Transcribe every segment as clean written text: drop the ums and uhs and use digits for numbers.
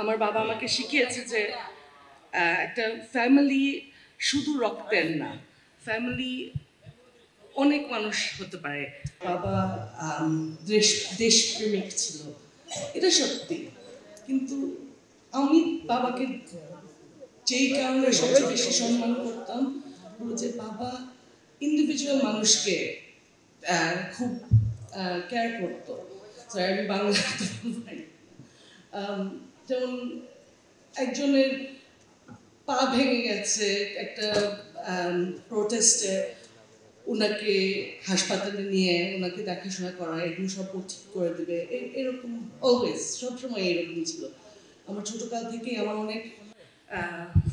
আমার বাবা আমাকে শিখিয়েছে যে একটা ফ্যামিলি শুধু রক্তের না, ফ্যামিলি অনেক মানুষ হতে পারে। বাবা দেশপ্রেমিক ছিল, এটা সত্যি। কিন্তু আমি বাবাকে যেই কারণে সবচেয়ে বেশি সম্মান করতাম হলো যে বাবা ইন্ডিভিজুয়াল মানুষকে খুব কেয়ার করতো। আমি বাংলাতে যেমন একজনের পা ভেঙে গেছে একটা প্রোটেস্টে, ওনাকে হাসপাতালে নিয়ে ওনাকে দেখাশোনা করা, এগুলো সব ঠিক করে দেবে, এরকম অলওয়েজ সবসময় এরকম ছিল। আমার ছোটকাল থেকেই আমার অনেক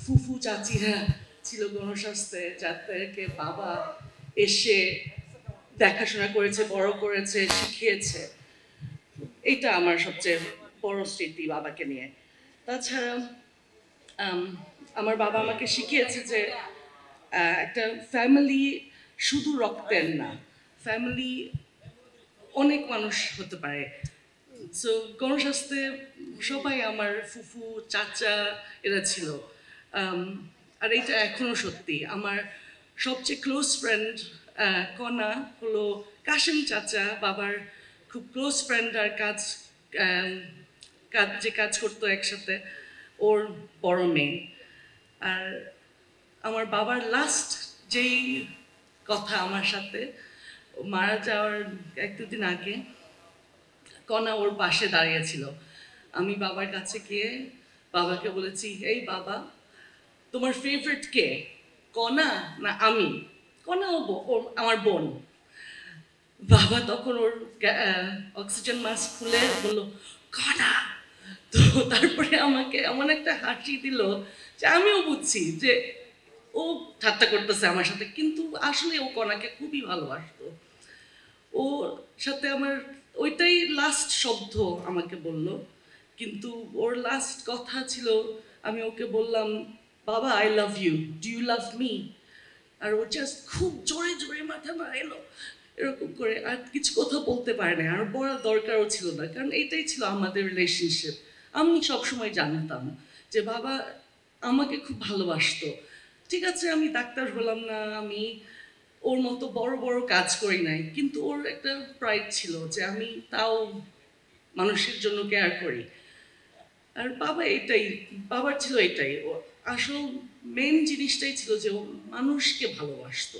ফুফু চাচিরা ছিল গণস্বাস্থ্যে, যাদেরকে বাবা এসে দেখাশোনা করেছে, বড় করেছে, শিখিয়েছে। এইটা আমার সবচেয়ে বড় স্মৃতি বাবাকে নিয়ে। তাছাড়া আমার বাবা আমাকে শিখিয়েছে যে একটা ফ্যামিলি শুধু রক্তের না, ফ্যামিলি অনেক মানুষ হতে পারে। সো গণস্বাস্থ্যে সবাই আমার ফুফু চাচা এরা ছিল। আর এটা এখনো সত্যি। আমার সবচেয়ে ক্লোজ ফ্রেন্ড কণা হলো কাশিম চাচা, বাবার খুব ক্লোজ ফ্রেন্ড, আর যে কাজ করতো একসাথে, ওর বড় মেয়ে। আর আমার বাবার লাস্ট যেই কথা আমার সাথে, মারা যাওয়ার এক দুদিন আগে কণা ওর পাশে দাঁড়িয়েছিল। আমি বাবার কাছে গিয়ে বাবাকে বলেছি, এই বাবা, তোমার ফেভারিট কে, কণা না আমি? কণা ও আমার বোন। বাবা তখন ওর অক্সিজেন মাস্ক খুলে বললো কণা। তো তারপরে আমাকে এমন একটা হাসি দিল যে আমিও বুঝছি যে ও ঠাট্টা করতেছে আমার সাথে, কিন্তু আসলে ও কণাকে খুবই ভালোবাসতো। ওর সাথে আমার ওইটাই লাস্ট শব্দ আমাকে বলল, কিন্তু ওর লাস্ট কথা ছিল, আমি ওকে বললাম, বাবা I love you, do you love me? আর ও জাস্ট খুব জোরে জোরে মাথা নাড়ালো এরকম করে, আর কিছু কথা বলতে পারে না, আর বলার দরকারও ছিল না, কারণ এইটাই ছিল আমাদের রিলেশনশিপ। আমি সবসময় জানতাম যে বাবা আমাকে খুব ভালোবাসতো। ঠিক আছে, আমি ডাক্তার হলাম না, আমি ওর মতো বড় বড় কাজ করি নাই, কিন্তু ওর একটা প্রাইড ছিল যে আমি তাও মানুষের জন্য কেয়ার করি। আর বাবার ছিল এটাই, ও আসল মেন জিনিসটাই ছিল যে ও মানুষকে ভালোবাসতো।